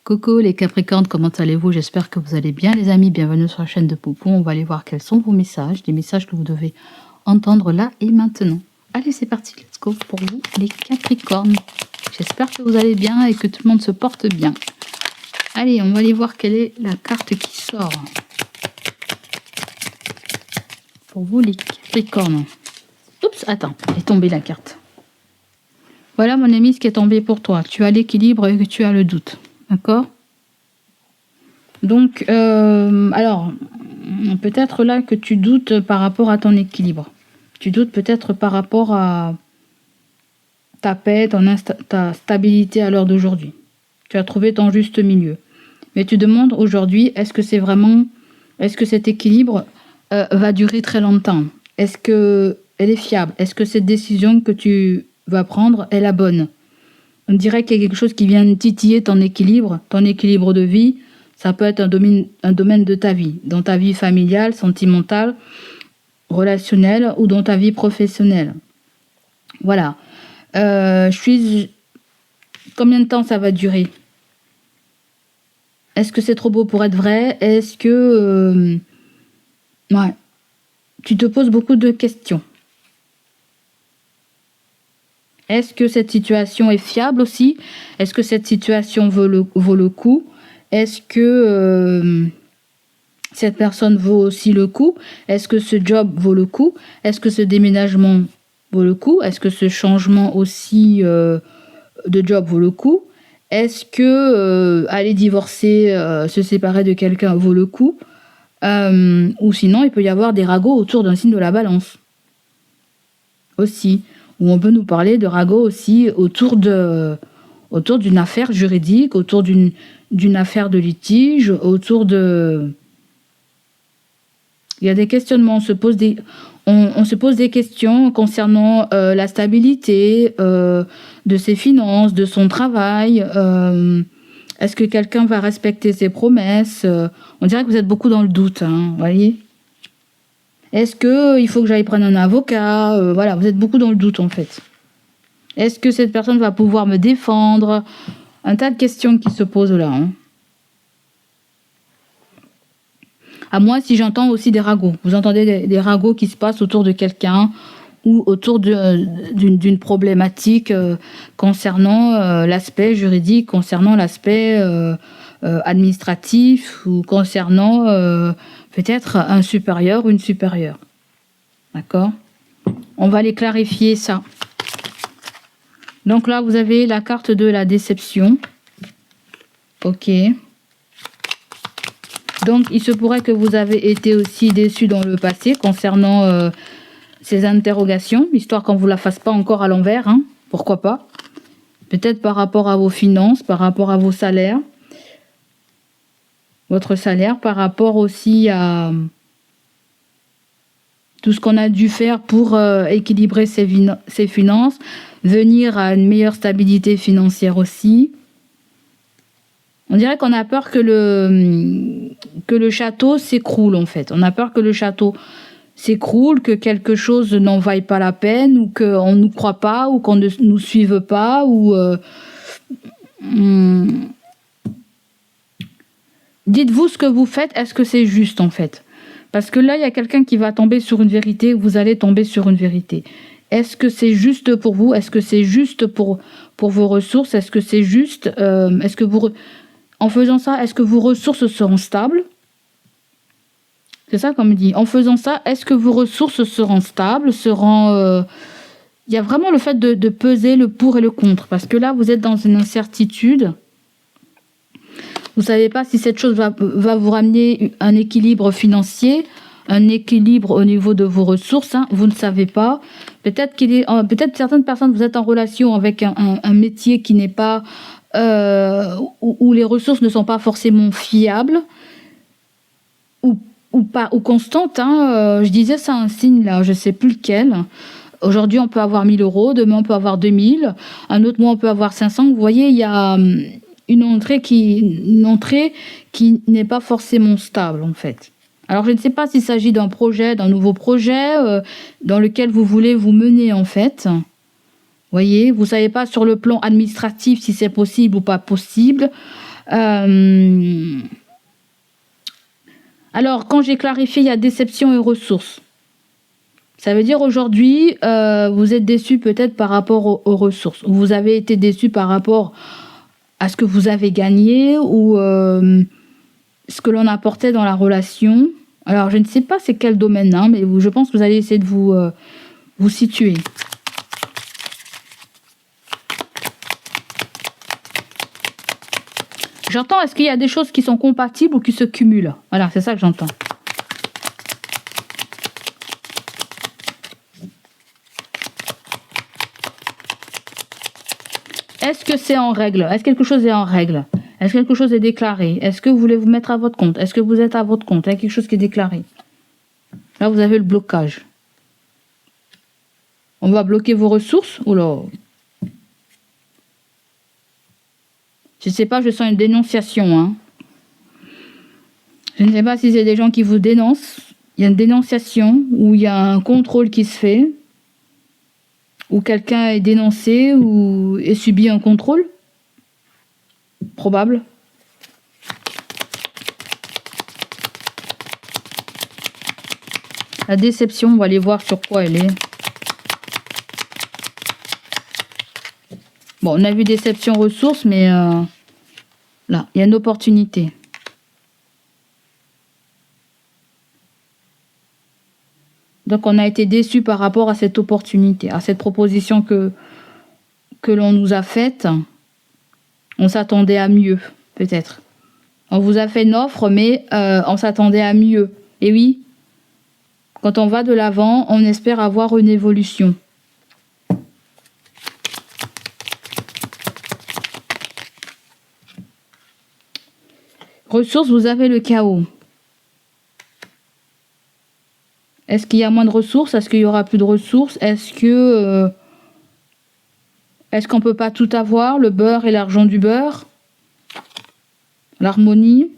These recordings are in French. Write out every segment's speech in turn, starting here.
Coucou les Capricornes, comment allez-vous? J'espère que vous allez bien les amis, bienvenue sur la chaîne de Poupou. On va aller voir quels sont vos messages, des messages que vous devez entendre là et maintenant. Allez, c'est parti, let's go pour vous les Capricornes. J'espère que vous allez bien et que tout le monde se porte bien. Allez, on va aller voir quelle est la carte qui sort. Pour vous les Capricornes. Oups, attends, elle est tombée la carte. Voilà mon ami ce qui est tombé pour toi. Tu as l'équilibre et que tu as le doute. D'accord? Donc, alors, peut-être là que tu doutes par rapport à ton équilibre. Tu doutes peut-être par rapport à ta paix, ta stabilité à l'heure d'aujourd'hui. Tu as trouvé ton juste milieu. Mais tu demandes aujourd'hui, est-ce que cet équilibre va durer très longtemps? Est-ce qu'elle est fiable? Est-ce que cette décision que tu vas prendre est la bonne? On dirait qu'il y a quelque chose qui vient titiller ton équilibre de vie. Ça peut être un domaine de ta vie, dans ta vie familiale, sentimentale, relationnelle ou dans ta vie professionnelle. Voilà. Combien de temps ça va durer? Est-ce que c'est trop beau pour être vrai? Est-ce que... Ouais. Tu te poses beaucoup de questions. Est-ce que cette situation est fiable aussi? Est-ce que cette situation vaut le coup? Est-ce que cette personne vaut aussi le coup? Est-ce que ce job vaut le coup? Est-ce que ce déménagement vaut le coup? Est-ce que ce changement aussi de job vaut le coup? Est-ce que aller divorcer, se séparer de quelqu'un vaut le coup? Ou sinon, il peut y avoir des ragots autour d'un signe de la balance. Aussi. Ou on peut nous parler de ragots aussi autour d'une affaire juridique, autour d'une affaire de litige, autour de... Il y a des questionnements, on se pose des questions concernant la stabilité de ses finances, de son travail. Est-ce que quelqu'un va respecter ses promesses? On dirait que vous êtes beaucoup dans le doute, hein, voyez. Est-ce qu'il faut que j'aille prendre un avocat? Voilà, vous êtes beaucoup dans le doute en fait. Est-ce que cette personne va pouvoir me défendre? Un tas de questions qui se posent là. Hein. À moi, si j'entends aussi des ragots. Vous entendez des ragots qui se passent autour de quelqu'un ou autour d'une problématique concernant l'aspect juridique, concernant l'aspect administratif ou concernant peut-être un supérieur ou une supérieure. D'accord? On va les clarifier ça. Donc là, vous avez la carte de la déception. Ok. Donc, il se pourrait que vous avez été aussi déçu dans le passé concernant ces interrogations, histoire qu'on ne vous la fasse pas encore à l'envers. Hein, pourquoi pas? Peut-être par rapport à vos finances, par rapport à vos salaires. Votre salaire, par rapport aussi à tout ce qu'on a dû faire pour équilibrer ses finances, venir à une meilleure stabilité financière aussi. On dirait qu'on a peur que le château s'écroule en fait. On a peur que le château s'écroule, que quelque chose n'en vaille pas la peine, ou qu'on ne nous croit pas, ou qu'on ne nous suive pas, ou... Dites-vous ce que vous faites, est-ce que c'est juste en fait? Parce que là, il y a quelqu'un qui va tomber sur une vérité, vous allez tomber sur une vérité. Est-ce que c'est juste pour vous? Est-ce que c'est juste pour vos ressources? Est-ce que c'est juste... En faisant ça, est-ce que vos ressources seront stables? C'est ça qu'on me dit. En faisant ça, est-ce que vos ressources seront stables? Il y a vraiment le fait de peser le pour et le contre. Parce que là, vous êtes dans une incertitude. Vous ne savez pas si cette chose va vous ramener un équilibre financier, un équilibre au niveau de vos ressources. Hein, vous ne savez pas. Peut-être certaines personnes, vous êtes en relation avec un métier qui n'est pas... où les ressources ne sont pas forcément fiables ou constantes. Hein. Je disais, c'est un signe là, je ne sais plus lequel. Aujourd'hui, on peut avoir 1 000 €, demain, on peut avoir 2 000, un autre mois, on peut avoir 500. Vous voyez, il y a une entrée qui n'est pas forcément stable, en fait. Alors, je ne sais pas s'il s'agit d'un nouveau projet dans lequel vous voulez vous mener, en fait. Voyez, vous savez pas sur le plan administratif si c'est possible ou pas possible. Alors, quand j'ai clarifié, il y a déception et ressources. Ça veut dire aujourd'hui, vous êtes déçu peut-être par rapport aux ressources. Vous avez été déçu par rapport à ce que vous avez gagné ou ce que l'on apportait dans la relation. Alors, je ne sais pas c'est quel domaine, hein, mais je pense que vous allez essayer de vous situer. J'entends, est-ce qu'il y a des choses qui sont compatibles ou qui se cumulent? Voilà, c'est ça que j'entends. Est-ce que c'est en règle? Est-ce que quelque chose est en règle? Est-ce que quelque chose est déclaré? Est-ce que vous voulez vous mettre à votre compte? Est-ce que vous êtes à votre compte? Il y a quelque chose qui est déclaré. Là, vous avez le blocage. On va bloquer vos ressources? Oula. Je ne sais pas, je sens une dénonciation. Hein. Je ne sais pas si c'est des gens qui vous dénoncent. Il y a une dénonciation ou il y a un contrôle qui se fait. Ou quelqu'un est dénoncé ou est subi un contrôle. Probable. La déception, on va aller voir sur quoi elle est. Bon, on a vu déception ressources, mais là, il y a une opportunité. Donc, on a été déçus par rapport à cette opportunité, à cette proposition que l'on nous a faite. On s'attendait à mieux, peut-être. On vous a fait une offre, mais on s'attendait à mieux. Et oui, quand on va de l'avant, on espère avoir une évolution. Ressources, vous avez le chaos. Est-ce qu'il y a moins de ressources? Est-ce qu'il y aura plus de ressources? Est-ce qu'on peut pas tout avoir? Le beurre et l'argent du beurre? L'harmonie?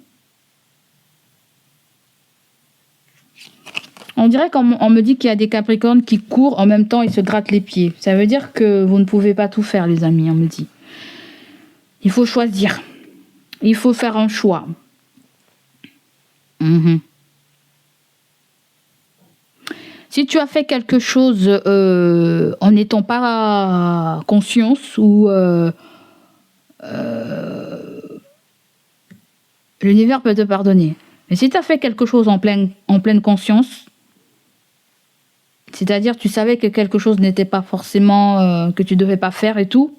On dirait qu'on me dit qu'il y a des Capricornes qui courent en même temps et se grattent les pieds. Ça veut dire que vous ne pouvez pas tout faire, les amis, on me dit. Il faut choisir. Il faut faire un choix. Si tu as fait quelque chose en n'étant pas conscience ou l'univers peut te pardonner. Mais si tu as fait quelque chose en pleine conscience, c'est-à-dire tu savais que quelque chose n'était pas forcément que tu devais pas faire et tout,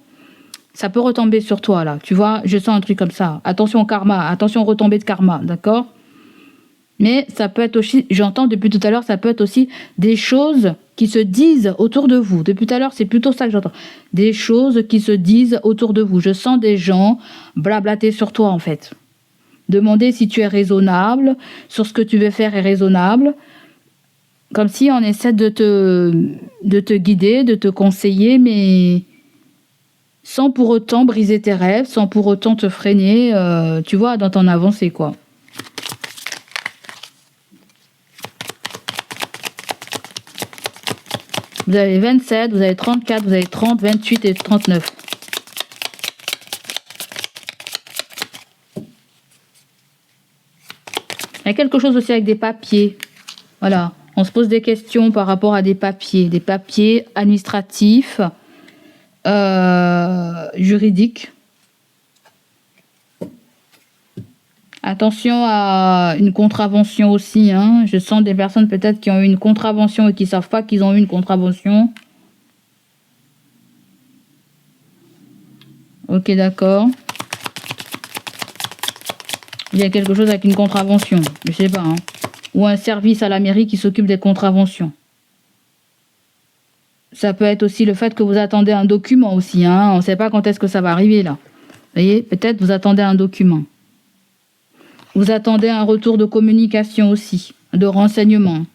ça peut retomber sur toi là. Tu vois, je sens un truc comme ça. Attention au karma, attention retombée de karma, d'accord? Mais ça peut être aussi, j'entends depuis tout à l'heure, ça peut être aussi des choses qui se disent autour de vous. Depuis tout à l'heure, c'est plutôt ça que j'entends. Des choses qui se disent autour de vous. Je sens des gens blablater sur toi en fait. Demander si tu es raisonnable, sur ce que tu veux faire est raisonnable. Comme si on essaie de te guider, de te conseiller, mais sans pour autant briser tes rêves, sans pour autant te freiner, tu vois, dans ton avancée, quoi. Vous avez 27, vous avez 34, vous avez 30, 28 et 39. Il y a quelque chose aussi avec des papiers. Voilà, on se pose des questions par rapport à des papiers administratifs, juridiques. Attention à une contravention aussi. Hein. Je sens des personnes peut-être qui ont eu une contravention et qui ne savent pas qu'ils ont eu une contravention. Ok, d'accord. Il y a quelque chose avec une contravention. Je sais pas. Hein. Ou un service à la mairie qui s'occupe des contraventions. Ça peut être aussi le fait que vous attendez un document aussi. Hein. On ne sait pas quand est-ce que ça va arriver là. Vous voyez, peut-être vous attendez un document. Vous attendez un retour de communication aussi, de renseignement.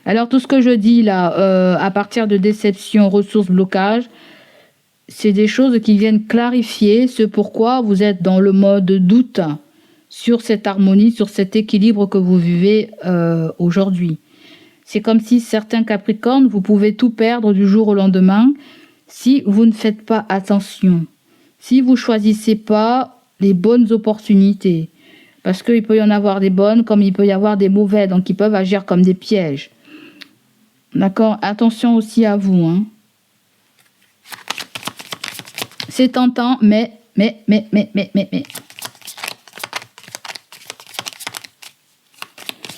Alors tout ce que je dis là, à partir de déception, ressources, blocage, c'est des choses qui viennent clarifier ce pourquoi vous êtes dans le mode doute, sur cette harmonie, sur cet équilibre que vous vivez aujourd'hui. C'est comme si certains Capricornes, vous pouvez tout perdre du jour au lendemain si vous ne faites pas attention, si vous choisissez pas les bonnes opportunités. Parce qu'il peut y en avoir des bonnes comme il peut y avoir des mauvaises, donc ils peuvent agir comme des pièges. D'accord? Attention aussi à vous. Hein. C'est tentant, mais.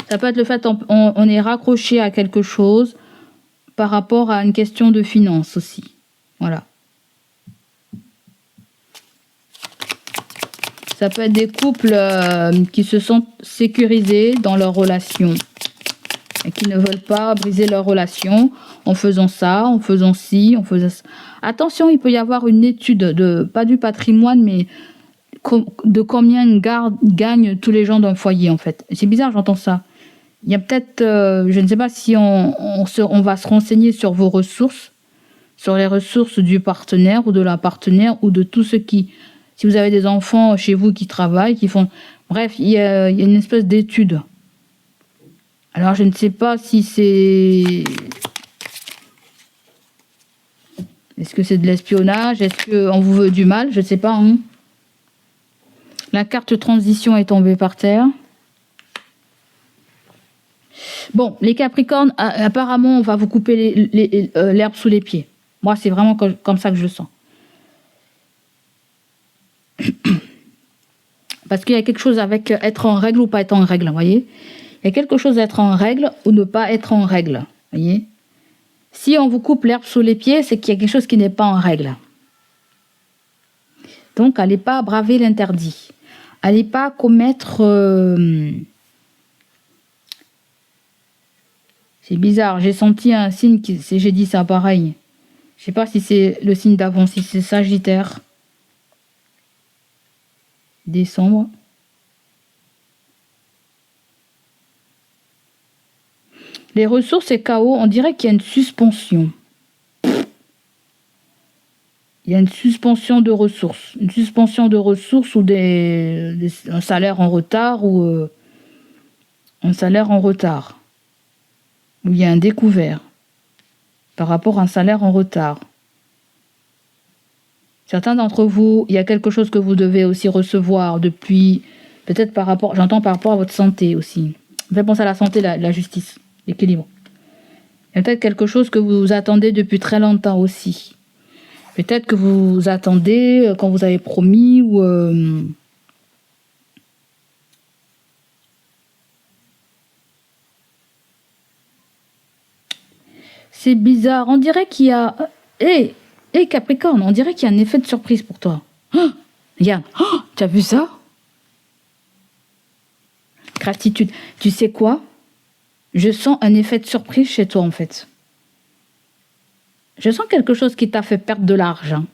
Ça peut être le fait qu'on est raccroché à quelque chose par rapport à une question de finance aussi. Voilà. Ça peut être des couples qui se sentent sécurisés dans leur relation et qui ne veulent pas briser leur relation en faisant ça, en faisant ci, en faisant ça. Attention, il peut y avoir une étude pas du patrimoine, mais de combien gagnent tous les gens d'un foyer en fait. C'est bizarre, j'entends ça. Il y a peut-être, je ne sais pas si on va se renseigner sur vos ressources, sur les ressources du partenaire ou de la partenaire ou de tout ce qui... Si vous avez des enfants chez vous qui travaillent, qui font... Bref, il y a une espèce d'étude. Alors, je ne sais pas si c'est... Est-ce que c'est de l'espionnage? Est-ce qu'on vous veut du mal? Je ne sais pas. Hein. La carte transition est tombée par terre. Bon, les Capricornes, apparemment, on va vous couper l'herbe sous les pieds. Moi, c'est vraiment comme ça que je le sens. Parce qu'il y a quelque chose avec être en règle ou pas être en règle, vous voyez. Il y a quelque chose d'être en règle ou ne pas être en règle, vous voyez. Si on vous coupe l'herbe sous les pieds, c'est qu'il y a quelque chose qui n'est pas en règle. Donc, allez pas braver l'interdit. Allez pas commettre... C'est bizarre, j'ai senti un signe, j'ai dit ça pareil. Je sais pas si c'est le signe d'avant, si c'est Sagittaire. Décembre. Les ressources et chaos, on dirait qu'il y a une suspension. Il y a une suspension de ressources. Une suspension de ressources ou un salaire en retard ou un salaire en retard. Où il y a un découvert par rapport à un salaire en retard. Certains d'entre vous, il y a quelque chose que vous devez aussi recevoir depuis, peut-être par rapport, j'entends par rapport à votre santé aussi. Vous faites penser à la santé, la justice, l'équilibre. Il y a peut-être quelque chose que vous attendez depuis très longtemps aussi. Peut-être que vous attendez quand vous avez promis ou... C'est bizarre, on dirait qu'il y a... Capricorne, on dirait qu'il y a un effet de surprise pour toi. Oh, regarde, tu as vu ça? Gratitude. Tu sais quoi? Je sens un effet de surprise chez toi en fait. Je sens quelque chose qui t'a fait perdre de l'argent.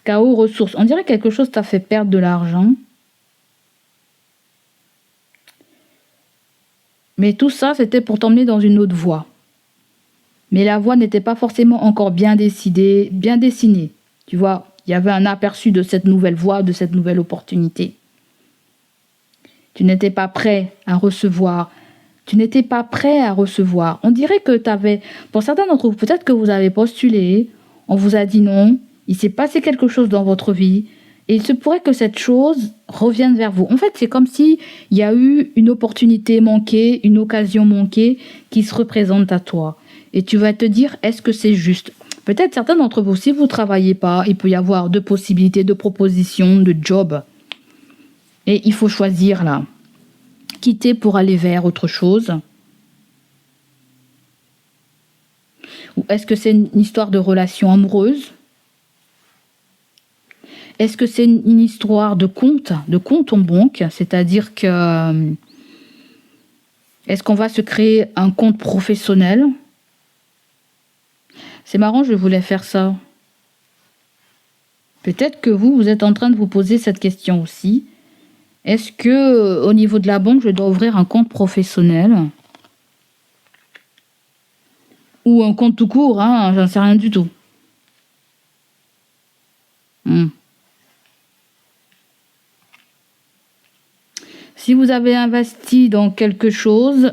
Chaos, ressources. On dirait quelque chose t'a fait perdre de l'argent. Mais tout ça, c'était pour t'emmener dans une autre voie. Mais la voie n'était pas forcément encore bien décidée, bien dessinée. Tu vois, il y avait un aperçu de cette nouvelle voie, de cette nouvelle opportunité. Tu n'étais pas prêt à recevoir. Tu n'étais pas prêt à recevoir. On dirait que tu avais... Pour certains d'entre vous, peut-être que vous avez postulé, on vous a dit non, il s'est passé quelque chose dans votre vie, et il se pourrait que cette chose revienne vers vous. En fait, c'est comme s'il y a eu une opportunité manquée, une occasion manquée qui se représente à toi. Et tu vas te dire, est-ce que c'est juste? Peut-être certains d'entre vous, si vous ne travaillez pas, il peut y avoir deux possibilités, deux propositions de job. Et il faut choisir là. Quitter pour aller vers autre chose. Ou est-ce que c'est une histoire de relation amoureuse? Est-ce que c'est une histoire de compte en banque? C'est-à-dire que... Est-ce qu'on va se créer un compte professionnel? C'est marrant, je voulais faire ça. Peut-être que vous êtes en train de vous poser cette question aussi. Est-ce que, au niveau de la banque, je dois ouvrir un compte professionnel? Ou un compte tout court, hein, j'en sais rien du tout. Si vous avez investi dans quelque chose,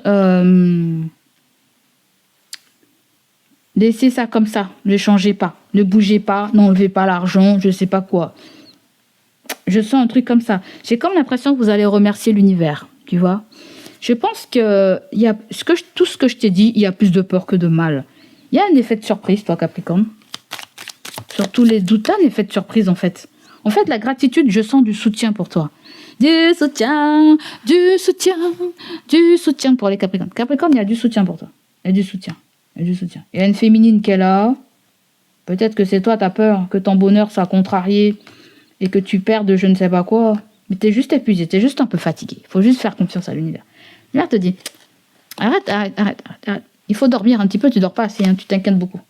laissez ça comme ça. Ne changez pas. Ne bougez pas. N'enlevez pas l'argent. Je ne sais pas quoi. Je sens un truc comme ça. J'ai comme l'impression que vous allez remercier l'univers. Tu vois? Je pense que tout ce que je t'ai dit, il y a plus de peur que de mal. Il y a un effet de surprise, toi, Capricorne. Sur tous les doutes, un effet de surprise, en fait. En fait, la gratitude, je sens du soutien pour toi. Du soutien, du soutien, du soutien pour les Capricornes. Capricorne, il y a du soutien pour toi. Il y a du soutien. Il y a du soutien. Il y a une féminine qui est là. Peut-être que c'est toi, t'as peur que ton bonheur soit contrarié et que tu perdes je ne sais pas quoi. Mais t'es juste épuisé, t'es juste un peu fatigué. Il faut juste faire confiance à l'univers. L'univers te dit, arrête. Il faut dormir un petit peu, tu dors pas assez, hein, tu t'inquiètes beaucoup.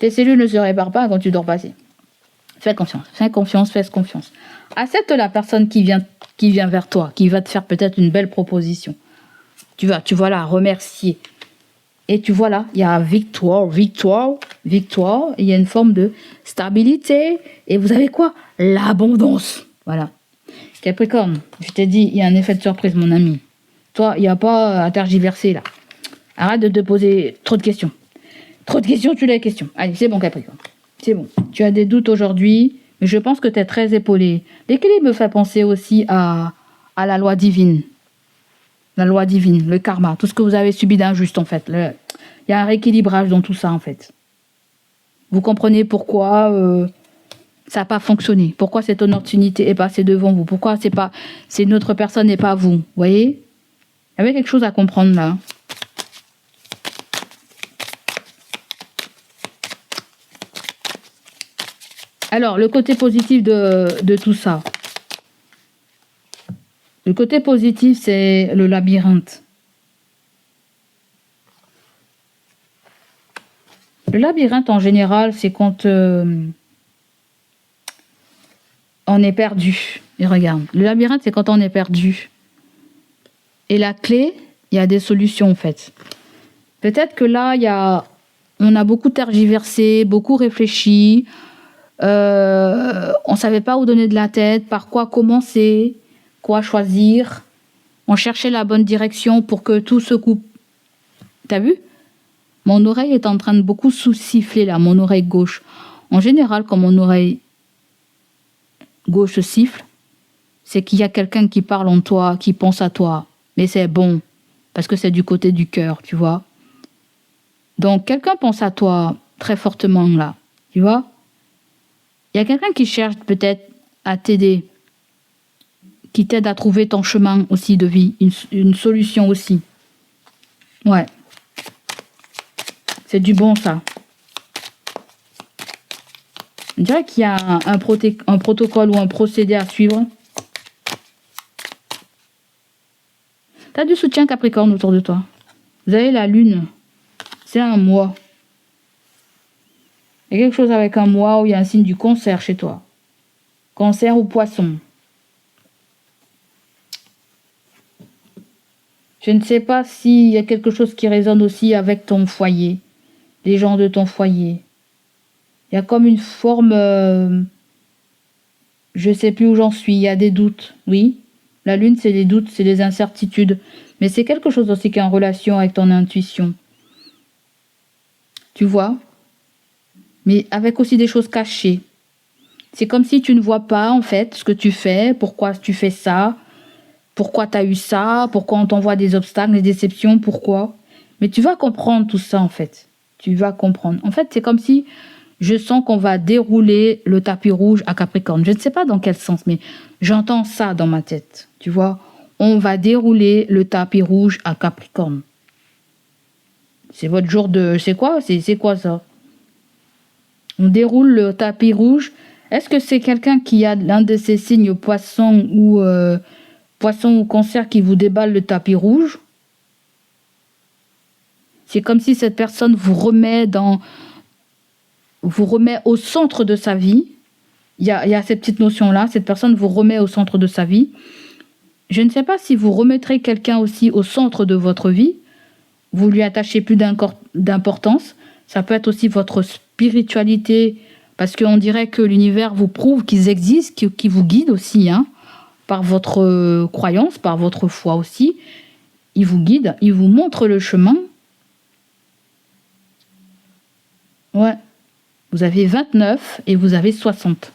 Tes cellules ne se réparent pas quand tu dors pas assez. Fais confiance. Accepte la personne qui vient vers toi, qui va te faire peut-être une belle proposition. Tu vas la remercier. Et tu vois là, il y a victoire. Il y a une forme de stabilité. Et vous avez quoi? L'abondance. Voilà. Capricorne, je t'ai dit, il y a un effet de surprise, mon ami. Toi, il n'y a pas à tergiverser là. Arrête de te poser trop de questions. Trop de questions, tu as des questions. Allez, c'est bon, Capricorne. C'est bon. Tu as des doutes aujourd'hui, mais je pense que tu es très épaulé. L'équilibre me fait penser aussi à la loi divine. La loi divine, le karma, tout ce que vous avez subi d'injuste en fait. Il y a un rééquilibrage dans tout ça en fait. Vous comprenez pourquoi ça n'a pas fonctionné. Pourquoi cette opportunité est passée devant vous. Pourquoi c'est une autre personne et pas vous. Vous voyez? Il y avait quelque chose à comprendre là. Alors, le côté positif de tout ça. Le côté positif, c'est le labyrinthe. Le labyrinthe, en général, c'est quand on est perdu. Et regarde, le labyrinthe, c'est quand on est perdu. Et la clé, il y a des solutions, en fait. Peut-être que là, on a beaucoup tergiversé, beaucoup réfléchi. On ne savait pas où donner de la tête, par quoi commencer, quoi choisir. On cherchait la bonne direction pour que tout se coupe. T'as vu? Mon oreille est en train de beaucoup siffler là, mon oreille gauche. En général, quand mon oreille gauche siffle, c'est qu'il y a quelqu'un qui parle en toi, qui pense à toi. Mais c'est bon, parce que c'est du côté du cœur, tu vois. Donc, quelqu'un pense à toi très fortement là, tu vois. Il y a quelqu'un qui cherche peut-être à t'aider, qui t'aide à trouver ton chemin aussi de vie, une solution aussi. Ouais. C'est du bon, ça. On dirait qu'il y a un protocole ou un procédé à suivre. Tu as du soutien Capricorne autour de toi. Vous avez la lune. C'est un mois. Il y a quelque chose avec un mois où il y a un signe du cancer chez toi. Cancer ou poisson. Je ne sais pas s'il y a quelque chose qui résonne aussi avec ton foyer. Les gens de ton foyer. Il y a comme une forme... je ne sais plus où j'en suis. Il y a des doutes. Oui. La lune, c'est les doutes, c'est les incertitudes. Mais c'est quelque chose aussi qui est en relation avec ton intuition. Tu vois? Mais avec aussi des choses cachées. C'est comme si tu ne vois pas, en fait, ce que tu fais, pourquoi tu fais ça, pourquoi tu as eu ça, pourquoi on t'envoie des obstacles, des déceptions, pourquoi. Mais tu vas comprendre tout ça, en fait. Tu vas comprendre. En fait, c'est comme si je sens qu'on va dérouler le tapis rouge à Capricorne. Je ne sais pas dans quel sens, mais j'entends ça dans ma tête. Tu vois? On va dérouler le tapis rouge à Capricorne. C'est votre jour de... C'est quoi? C'est quoi ça? On déroule le tapis rouge. Est-ce que c'est quelqu'un qui a l'un de ces signes poisson ou cancer qui vous déballe le tapis rouge? C'est comme si cette personne vous remet au centre de sa vie. Il y a cette petite notion-là. Cette personne vous remet au centre de sa vie. Je ne sais pas si vous remettrez quelqu'un aussi au centre de votre vie. Vous lui attachez plus d'importance. Ça peut être aussi votre spiritualité, parce qu'on dirait que l'univers vous prouve qu'ils existent, qu'ils vous guident aussi. Hein. par votre croyance, par votre foi aussi. Il vous guide, il vous montre le chemin. Ouais. Vous avez 29 et vous avez 60.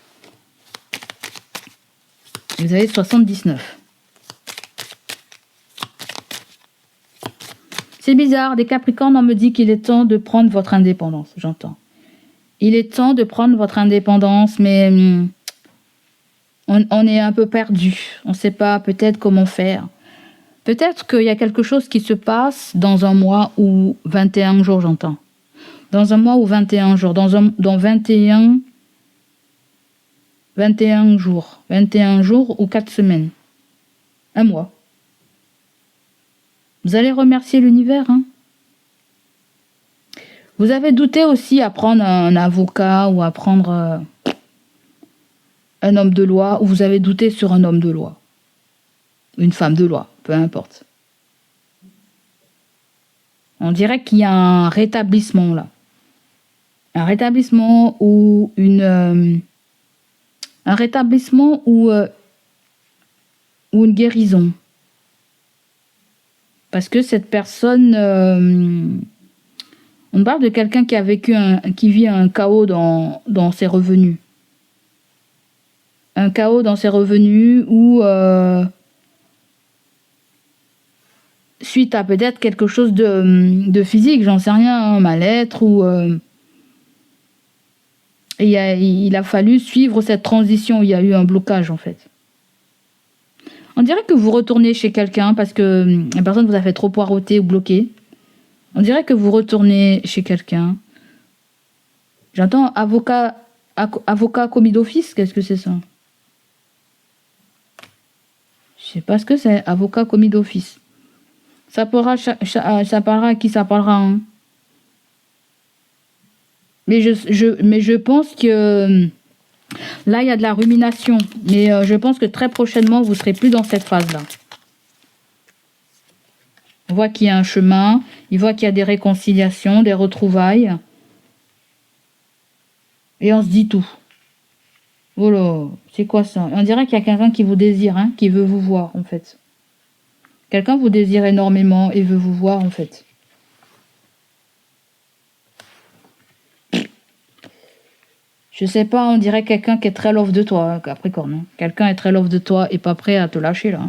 Vous avez 79. C'est bizarre, des Capricornes, on me dit qu'il est temps de prendre votre indépendance, j'entends. Il est temps de prendre votre indépendance, mais on est un peu perdu. On ne sait pas peut-être comment faire. Peut-être qu'il y a quelque chose qui se passe dans un mois ou 21 jours, j'entends. Dans un mois ou 21 jours, dans 21 jours. 21 jours ou 4 semaines. Un mois. Vous allez remercier l'univers, hein. Vous avez douté aussi à prendre un avocat ou à prendre un homme de loi, ou vous avez douté sur un homme de loi. Une femme de loi, peu importe. On dirait qu'il y a un rétablissement là. Un rétablissement ou une guérison. Parce que cette personne, on parle de quelqu'un qui a qui vit un chaos dans ses revenus. Un chaos dans ses revenus ou suite à peut-être quelque chose de physique, j'en sais rien, un mal-être ou il a fallu suivre cette transition, il y a eu un blocage en fait. On dirait que vous retournez chez quelqu'un parce que la personne vous a fait trop poireauter ou bloquer. On dirait que vous retournez chez quelqu'un. J'entends avocat commis d'office, qu'est-ce que c'est ça? Je sais pas ce que c'est, avocat commis d'office. Ça parlera à qui ça parlera, hein. Mais je pense que là, il y a de la rumination. Mais je pense que très prochainement, vous ne serez plus dans cette phase-là. On voit qu'il y a un chemin. Il voit qu'il y a des réconciliations, des retrouvailles. Et on se dit tout. Oh là, c'est quoi ça? On dirait qu'il y a quelqu'un qui vous désire, hein, qui veut vous voir, en fait. Quelqu'un vous désire énormément et veut vous voir, en fait. Je sais pas, on dirait quelqu'un qui est très love de toi, Capricorne. Hein. Quelqu'un est très love de toi et pas prêt à te lâcher, là.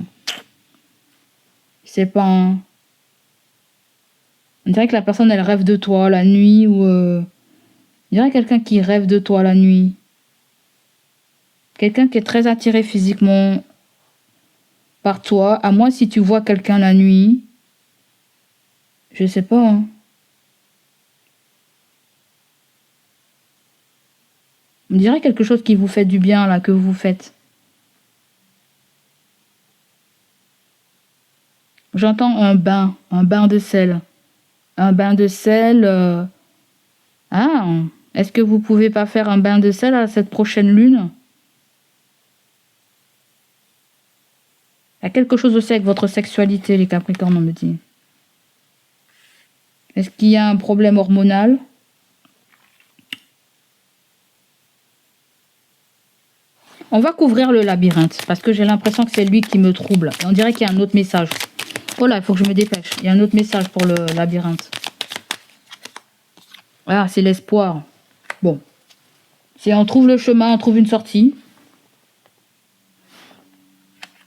C'est pas un... On dirait que la personne, elle rêve de toi la nuit ou... On dirait quelqu'un qui rêve de toi la nuit. Quelqu'un qui est très attiré physiquement par toi. À moins si tu vois quelqu'un la nuit. Je sais pas, hein. On dirait quelque chose qui vous fait du bien, là, que vous faites. J'entends un bain de sel. Un bain de sel. Ah, est-ce que vous pouvez pas faire un bain de sel à cette prochaine lune? Il y a quelque chose aussi avec votre sexualité, les Capricornes, on me dit. Est-ce qu'il y a un problème hormonal? On va couvrir le labyrinthe, parce que j'ai l'impression que c'est lui qui me trouble. On dirait qu'il y a un autre message. Oh là, il faut que je me dépêche. Il y a un autre message pour le labyrinthe. Ah, c'est l'espoir. Bon. Si on trouve le chemin, on trouve une sortie.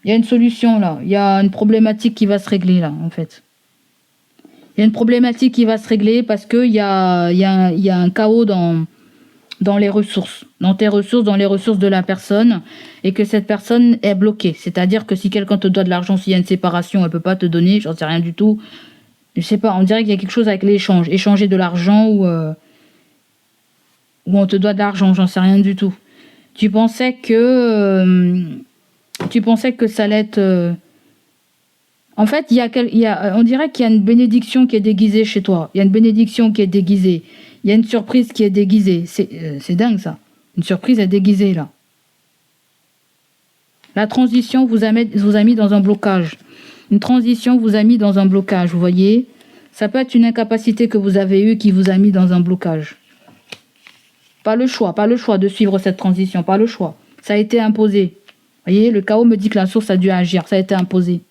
Il y a une solution là. Il y a une problématique qui va se régler là, en fait. Il y a une problématique qui va se régler parce qu'il y a un chaos dans les ressources. Dans tes ressources, dans les ressources de la personne. Et que cette personne est bloquée. C'est-à-dire que si quelqu'un te doit de l'argent, s'il y a une séparation, elle ne peut pas te donner. J'en sais rien du tout. Je sais pas, on dirait qu'il y a quelque chose avec l'échange. Échanger de l'argent ou on te doit de l'argent, j'en sais rien du tout. Tu pensais que ça allait être... En fait, on dirait qu'il y a une bénédiction qui est déguisée chez toi. Il y a une bénédiction qui est déguisée. Il y a une surprise qui est déguisée. C'est dingue ça. Une surprise est déguisée là. La transition vous a mis dans un blocage. Une transition vous a mis dans un blocage, vous voyez. Ça peut être une incapacité que vous avez eue qui vous a mis dans un blocage. Pas le choix de suivre cette transition, pas le choix. Ça a été imposé. Vous voyez, le chaos me dit que la source a dû agir, ça a été imposé.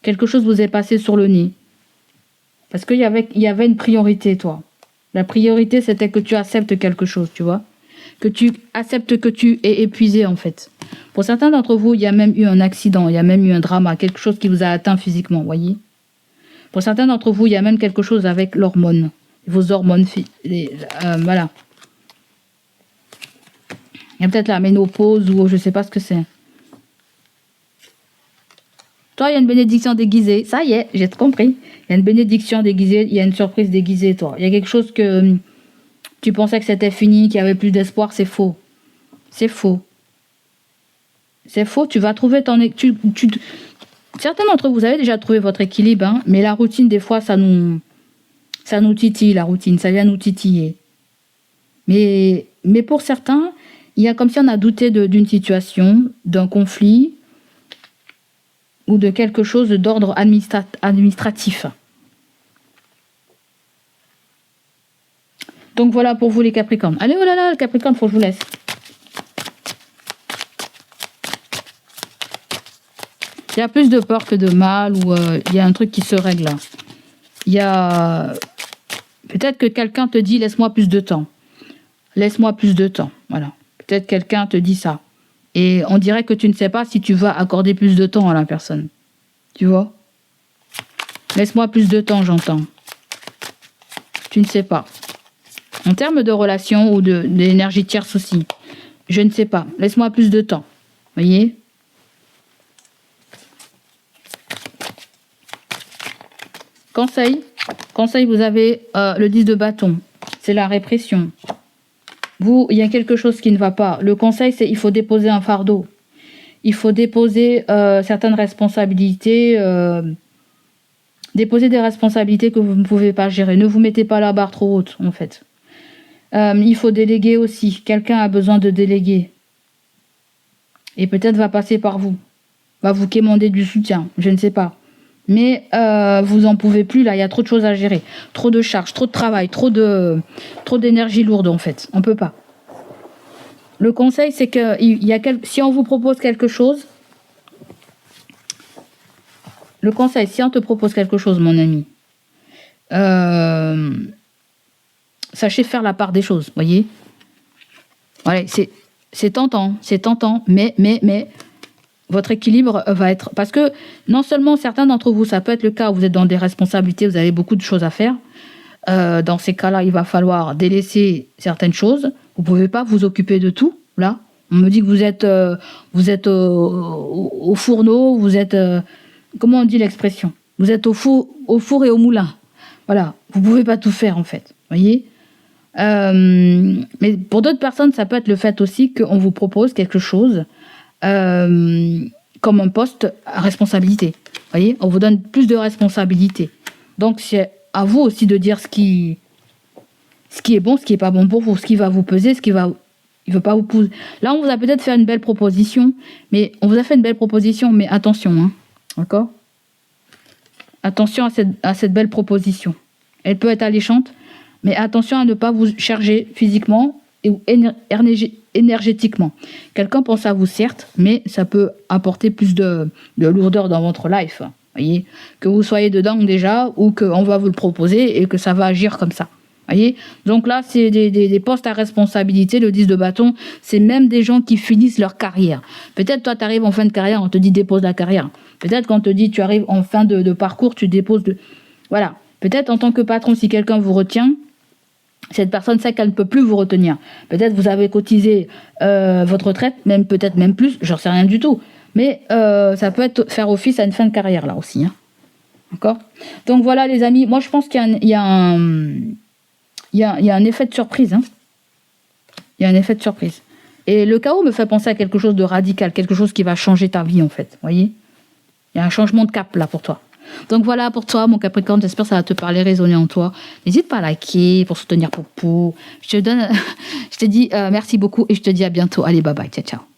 Quelque chose vous est passé sur le nez. Parce qu'il y avait une priorité, toi. La priorité, c'était que tu acceptes quelque chose, tu vois. Que tu acceptes que tu es épuisé, en fait. Pour certains d'entre vous, il y a même eu un accident, il y a même eu un drama, quelque chose qui vous a atteint physiquement, voyez. Pour certains d'entre vous, il y a même quelque chose avec l'hormone. Vos hormones, voilà. Il y a peut-être la ménopause ou je ne sais pas ce que c'est. Toi, il y a une bénédiction déguisée. Ça y est, j'ai compris. Il y a une bénédiction déguisée, il y a une surprise déguisée, toi. Il y a quelque chose que tu pensais que c'était fini, qu'il n'y avait plus d'espoir, c'est faux. C'est faux. C'est faux, tu vas trouver ton... Certains d'entre vous avez déjà trouvé votre équilibre, hein, mais la routine, des fois, ça nous titille, la routine, ça vient nous titiller. Mais pour certains, il y a comme si on a douté d'une situation, d'un conflit, ou de quelque chose d'ordre administratif. Donc voilà pour vous les Capricornes. Allez, oh là là, le Capricorne, faut que je vous laisse. Il y a plus de peur que de mal, ou il y a un truc qui se règle là. Il y a... Peut-être que quelqu'un te dit, laisse-moi plus de temps. Laisse-moi plus de temps, voilà. Peut-être quelqu'un te dit ça. Et on dirait que tu ne sais pas si tu vas accorder plus de temps à la personne. Tu vois? Laisse-moi plus de temps, j'entends. Tu ne sais pas. En termes de relation ou d'énergie tierce aussi, je ne sais pas. Laisse-moi plus de temps. Voyez? Conseil. Conseil, vous avez le 10 de bâton. C'est la répression. Vous, il y a quelque chose qui ne va pas. Le conseil, c'est il faut déposer un fardeau. Il faut déposer certaines responsabilités. Déposer des responsabilités que vous ne pouvez pas gérer. Ne vous mettez pas la barre trop haute, en fait. Il faut déléguer aussi. Quelqu'un a besoin de déléguer. Et peut-être va passer par vous. Va vous quémander du soutien. Je ne sais pas. Mais vous en pouvez plus, là. Il y a trop de choses à gérer. Trop de charges, trop de travail, trop d'énergie lourde, en fait. On peut pas. Le conseil, c'est que si on vous propose quelque chose... Le conseil, si on te propose quelque chose, mon ami, sachez faire la part des choses, voyez. Voilà, c'est tentant, mais votre équilibre va être... Parce que non seulement certains d'entre vous, ça peut être le cas où vous êtes dans des responsabilités, vous avez beaucoup de choses à faire. Dans ces cas-là, il va falloir délaisser certaines choses. Vous ne pouvez pas vous occuper de tout, là. On me dit que vous êtes au fourneau, vous êtes... comment on dit l'expression? Vous êtes au four et au moulin. Voilà, vous ne pouvez pas tout faire, en fait. Voyez? Mais pour d'autres personnes, ça peut être le fait aussi qu'on vous propose quelque chose comme un poste à responsabilité. Voyez? On vous donne plus de responsabilité. Donc, c'est à vous aussi de dire ce qui est bon, ce qui n'est pas bon pour vous, ce qui va vous peser, ce qui va... Il veut pas vous pousser. Là, on vous a peut-être fait une belle proposition, mais attention, hein. D'accord? Attention à cette belle proposition. Elle peut être alléchante, mais attention à ne pas vous charger physiquement ou énergétiquement. Quelqu'un pense à vous, certes, mais ça peut apporter plus de lourdeur dans votre life. Voyez? Que vous soyez dedans déjà ou qu'on va vous le proposer et que ça va agir comme ça. Voyez? Donc là, c'est des postes à responsabilité, le 10 de bâton, c'est même des gens qui finissent leur carrière. Peut-être toi, tu arrives en fin de carrière, on te dit dépose la carrière. Peut-être quand on te dit tu arrives en fin de parcours, tu déposes Voilà. Peut-être en tant que patron, si quelqu'un vous retient, cette personne sait qu'elle ne peut plus vous retenir. Peut-être vous avez cotisé votre retraite, peut-être même plus, j'en sais rien du tout. Mais ça peut faire office à une fin de carrière là aussi. Hein. D'accord? Donc voilà les amis, moi je pense qu'il y a un effet de surprise. Hein. Il y a un effet de surprise. Et le chaos me fait penser à quelque chose de radical, quelque chose qui va changer ta vie en fait. Voyez? Il y a un changement de cap là pour toi. Donc voilà pour toi mon Capricorne, j'espère que ça va te parler, résonner en toi. N'hésite pas à liker pour soutenir Popo. Je te dis merci beaucoup et je te dis à bientôt. Allez, bye bye, ciao ciao.